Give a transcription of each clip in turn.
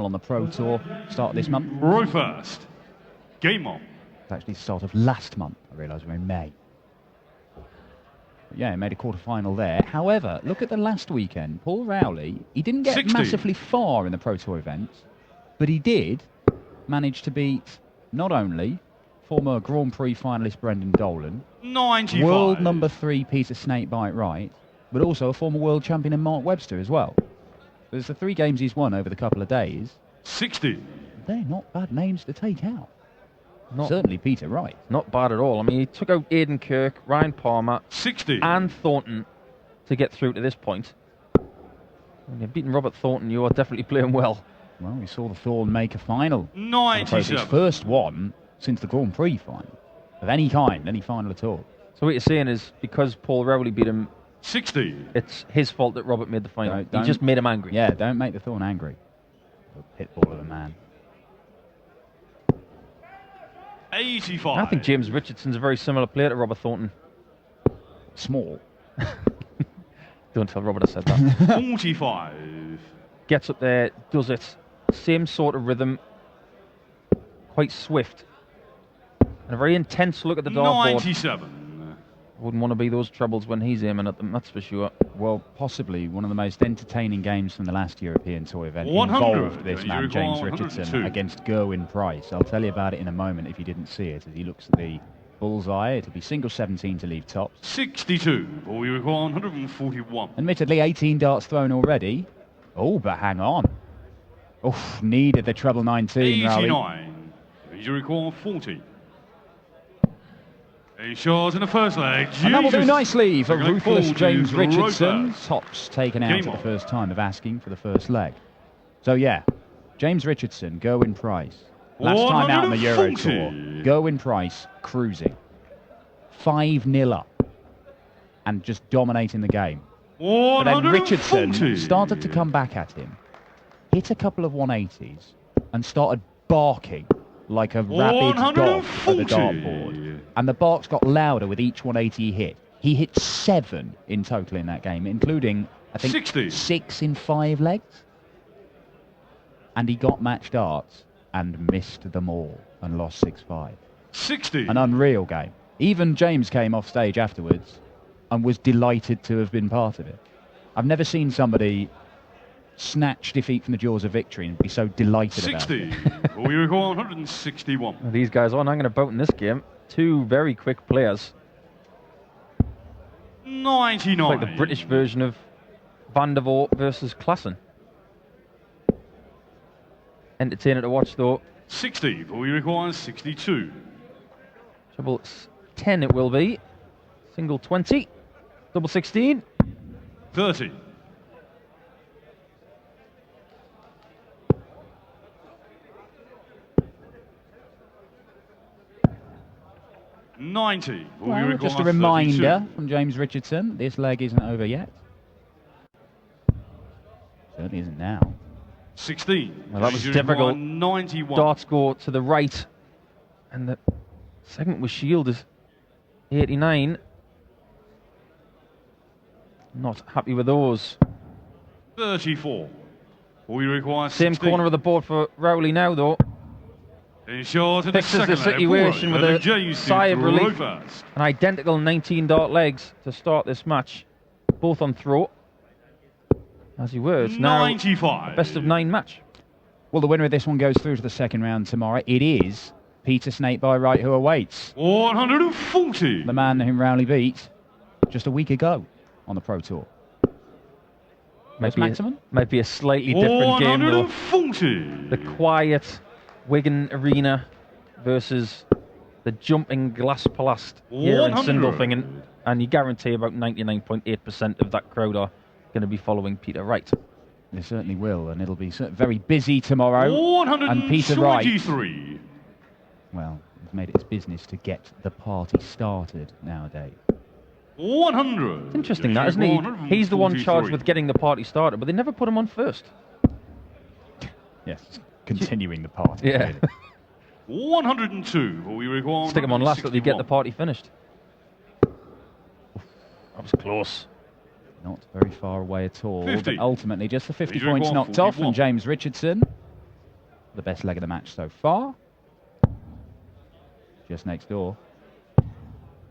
on the Pro Tour, start of this month. Row first. Game on. It's actually the start of last month. I realise we're in May. But yeah, he made a quarter-final there. However, look at the last weekend. Paul Rowley, he didn't get 60. massively far in the Pro Tour events, but he did manage to beat not only former Grand Prix finalist Brendan Dolan, 95. world number 3 Peter Snakebite Wright, but also a former world champion in Mark Webster as well. There's the 3 games he's won over the couple of days. 60. They're not bad names to take out. Certainly Peter Wright. Not bad at all. I mean, he took out Aidan Kirk, Ryan Palmer, 60. and Thornton to get through to this point. When you've beaten Robert Thornton, you are definitely playing well. Well, we saw the Thorn make a final. 97. His first one since the Grand Prix final. Of any kind, any final at all. So what you're saying is, because Paul Rowley beat him, 60. it's his fault that Robert made the final. Don't, He just made him angry. Yeah, don't make the Thorn angry. A pitbull of a man. 85. I think James Richardson's a very similar player to Robert Thornton. Small. Don't tell Robert I said that. 45. Gets up there, does it. Same sort of rhythm. Quite swift. And a very intense look at the dartboard. 97. Wouldn't want to be those troubles when he's aiming at them, that's for sure. Well, possibly one of the most entertaining games from the last European Tour event 100. involved this man, James Richardson, 102. against Gerwyn Price. I'll tell you about it in a moment if you didn't see it. As he looks at the bullseye, it'll be single 17 to leave tops. 62. But we require 141. Admittedly, 18 darts thrown already. Oh, but hang on. Oh, needed the treble 19, Rowley. 89. You require 40. A shot in the first leg. And that will do nicely for Second leg ruthless forward James to Richardson. Roper. Tops taken out Game at the on. first time of asking for the first leg. So yeah, James Richardson, Gerwyn Price. Last time out in the Euro 140. Tour, Gerwyn Price cruising. 5-0 up and just dominating the game. But then Richardson 140. started to come back at him, hit a couple of 180s and started barking like a rabid dog at the 140. dartboard. And the barks got louder with each 180 he hit. He hit 7 in total in that game, including, I think, 60. 6 in 5 legs. And he got match darts and missed them all and lost 6-5. 60. An unreal game. Even James came off stage afterwards and was delighted to have been part of it. I've never seen somebody snatch defeat from the jaws of victory and be so delighted 60. about it. We require 161. Well, these guys aren't hanging about in this game. 2 very quick players. 99. It's like the British version of Van der Voort versus Klassen. Entertaining to watch though. 60. But we require 62. Treble 10 it will be. Single 20. Double 16. 30. 90. Well, just a reminder from James Richardson, this leg isn't over yet. Certainly isn't now. 16. Well, that was difficult. 91. Darts go to the right. And the second was shielded. 89. Not happy with those. 34. We require Same 16. corner of the board for Rowley now, though. Short in the Fixes second the leg situation forward. with a James sigh of row relief. first. An identical 19 dart legs to start this match. Both on throw. As he was. Now, 95. best of 9 match. Well, the winner of this one goes through to the second round tomorrow. It is Peter Snakebite Wright who awaits. 140. The man whom Rowley beat just a week ago on the Pro Tour. Maximum? Might be a slightly different game, though. 140. The quiet Wigan Arena versus the jumping Glass Palast here in 100. Sindelfingen. And you guarantee about 99.8% of that crowd are going to be following Peter Wright. They certainly will, and it'll be very busy tomorrow. And Peter Wright, 123. well, he's made it his business to get the party started nowadays. 100. It's interesting that, isn't he? He's the one charged with getting the party started, but they never put him on first. Yes, continuing the party. Yeah. Really. 102. We require Stick him on last, that they get the party finished. That was close. Not very far away at all, 50. but ultimately just the 50 Adrian points Wall, knocked off 41. from James Richardson. The best leg of the match so far. Just next door.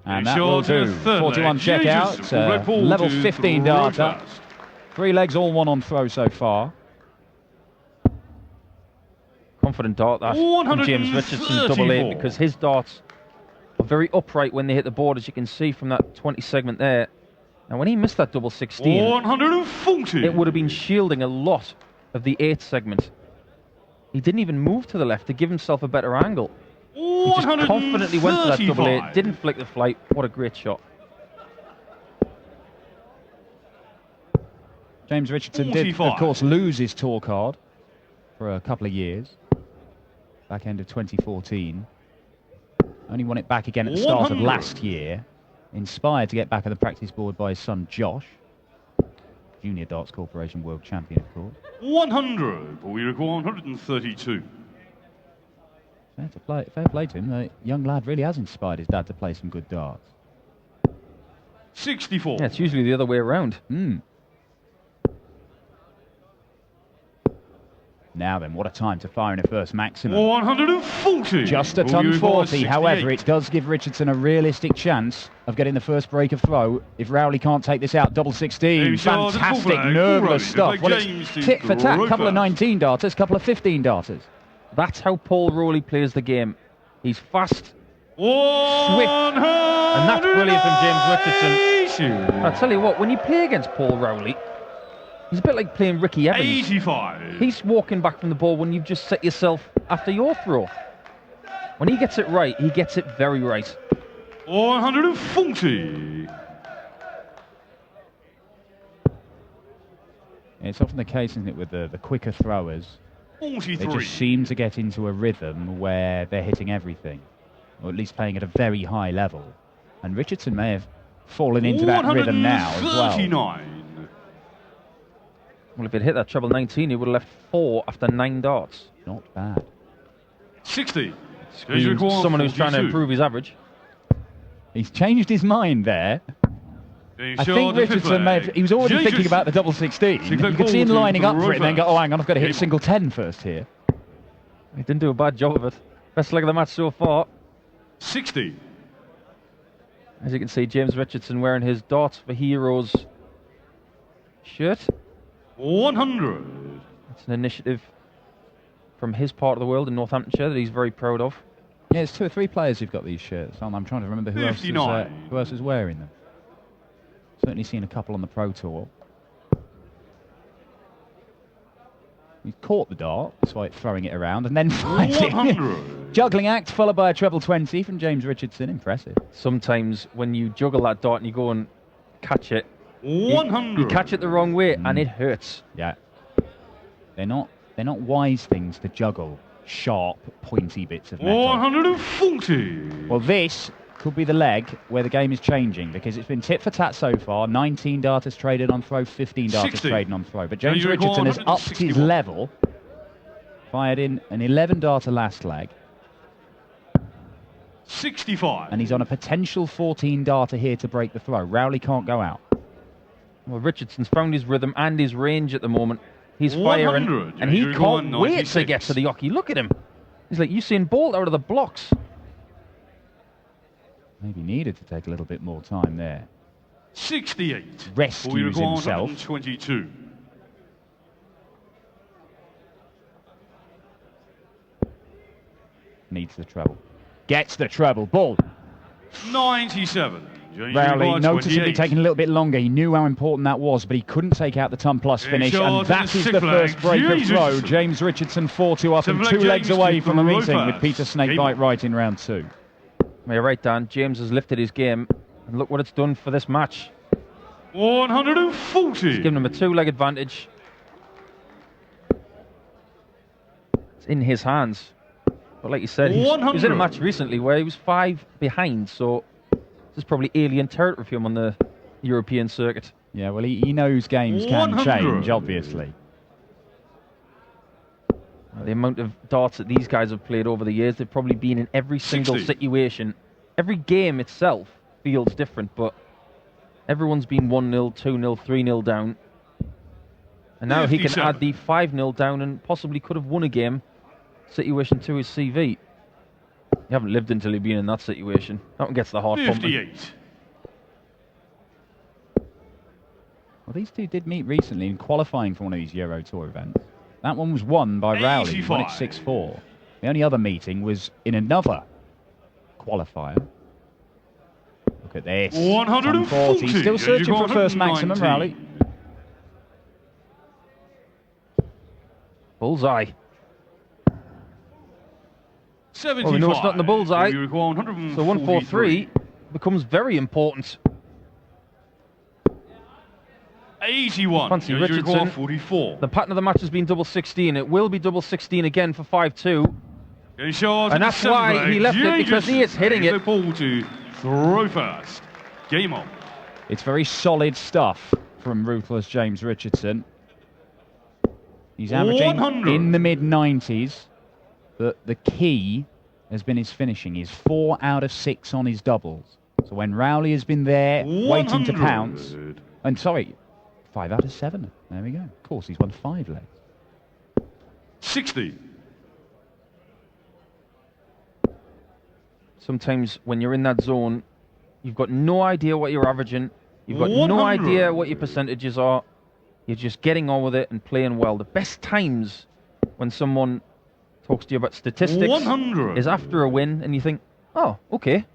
And that will do. 41 checkout. Level 15 darter. 3 legs, all one on throw so far. Confident dart that from James Richardson, double 8, because his darts are very upright when they hit the board, as you can see from that 20 segment there. Now, when he missed that double 16, 140. it would have been shielding a lot of the 8th segment. He didn't even move to the left to give himself a better angle. He just confidently went for that double 8, didn't flick the flight. What a great shot. James Richardson did, of course, lose his tour card for a couple of years. Back end of 2014. Only won it back again at the start of last year. Inspired to get back on the practice board by his son Josh. Junior Darts Corporation World Champion, of course. 100, but we record 132. Fair play to him. The young lad really has inspired his dad to play some good darts. 64. Yeah, it's usually the other way around. Now then, what a time to fire in a first maximum. 140. Just a ton 40. However, it does give Richardson a realistic chance of getting the first break of throw if Rowley can't take this out. Double 16. Fantastic, nerveless stuff. Well, it's tit for tat. Couple of 19 darters, couple of 15 darters. That's how Paul Rowley plays the game. He's fast, swift, and that's brilliant from James Richardson. I tell you what, when you play against Paul Rowley, he's a bit like playing Ricky Evans. 85. He's walking back from the ball when you've just set yourself after your throw. When he gets it right, he gets it very right. 140. It's often the case, isn't it, with the quicker throwers. 43. They just seem to get into a rhythm where they're hitting everything, or at least playing at a very high level. And Richardson may have fallen into that rhythm now as well. 139. Well, if he'd hit that treble 19, he would have left 4 after 9 darts. Not bad. 60. Someone who's trying to improve his average. He's changed his mind there. I think Richardson may have, he was already thinking about the double 16. You could see him lining up for it and then go, oh, hang on, I've got to hit single 10 first here. He didn't do a bad job of it. Best leg of the match so far. 60. As you can see, James Richardson wearing his Darts for Heroes shirt. 100. It's an initiative from his part of the world in Northamptonshire that he's very proud of. Yeah, it's 2 or 3 players who've got these shirts. I'm trying to remember who else is wearing them. Certainly seen a couple on the Pro Tour. He's caught the dart, despite throwing it around, and then fighting. Juggling act, followed by a treble 20 from James Richardson. Impressive. Sometimes when you juggle that dart and you go and catch it, 100. you catch it the wrong way and it hurts. Yeah. They're not wise things to juggle sharp, pointy bits of metal. 140. Well, this could be the leg where the game is changing, because it's been tit for tat so far. 19 darters traded on throw, 15 darters 60. traded on throw. But James Richardson has upped his level. Fired in an 11 darter last leg. 65. And he's on a potential 14 darter here to break the throw. Rowley can't go out. Well, Richardson's found his rhythm and his range at the moment. He's firing, and he can't wait to get to the hockey. Look at him. He's like Usain Bolt out of the blocks. Maybe needed to take a little bit more time there. 68. Rescues himself. 122. Needs the treble. Gets the treble. Ball. 97. Rowley noticeably taking a little bit longer. He knew how important that was, but he couldn't take out the ton plus finish, and that is the first break of throw. James Richardson 4-2 up and 2 legs away from a meeting with Peter Snakebite right in round 2. Well, you're right, Dan. James has lifted his game, and look what it's done for this match. 140. It's given him a 2-leg advantage. It's in his hands. But like you said, he was in a match recently where he was 5 behind, so this is probably alien territory for him on the European circuit. Yeah, well, he knows games can change, obviously. The amount of darts that these guys have played over the years, they've probably been in every single situation. Every game itself feels different, but everyone's been 1-0, 2-0, 3-0 down. And now he can add the 5-0 down and possibly could have won a game situation to his CV. You haven't lived until you've been in that situation. That one gets the heart pumping. 58. Well, these two did meet recently in qualifying for one of these Euro Tour events. That one was won by Rowley. He won it 6-4. The only other meeting was in another qualifier. Look at this. 140. Still searching for a first maximum, Rowley. Bullseye. 75. Well, we know it's not in the bullseye. You require 143. So 143 becomes very important. 81. Fancy You require Richardson. 44. The pattern of the match has been double 16. It will be double 16 again for 5-2. And that's why he left it, because he is hitting it. The ball to throw first. Game on. It's very solid stuff from ruthless James Richardson. He's averaging 100. in the mid-90s. The key has been his finishing. He's 4 out of 6 on his doubles. So when Rowley has been there, waiting to 100. pounce... And sorry, 5 out of 7. There we go. Of course, he's won 5 legs. 60. Sometimes when you're in that zone, you've got no idea what you're averaging. You've got 100. no idea what your percentages are. You're just getting on with it and playing well. The best times when someone talks to you about statistics 100. is after a win and you think, oh, okay.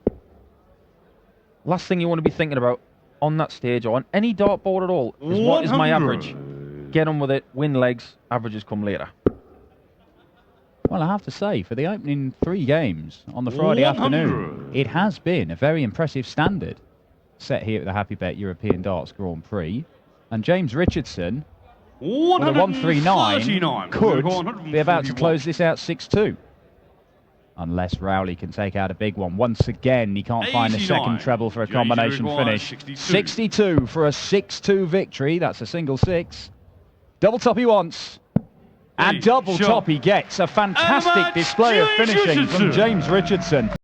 Last thing you want to be thinking about on that stage or on any dartboard at all is what is my average. Get on with it, win legs, averages come later. Well, I have to say, for the opening 3 games on the Friday 100. afternoon, it has been a very impressive standard set here at the HappyBet European Darts Grand Prix. And James Richardson, with a 139, could be about to close this out 6-2. Unless Rowley can take out a big one. Once again, he can't find a second treble for a combination finish. 62 for a 6-2 victory. That's a single 6. Double top he wants. And double top he gets. A fantastic display of finishing from James Richardson.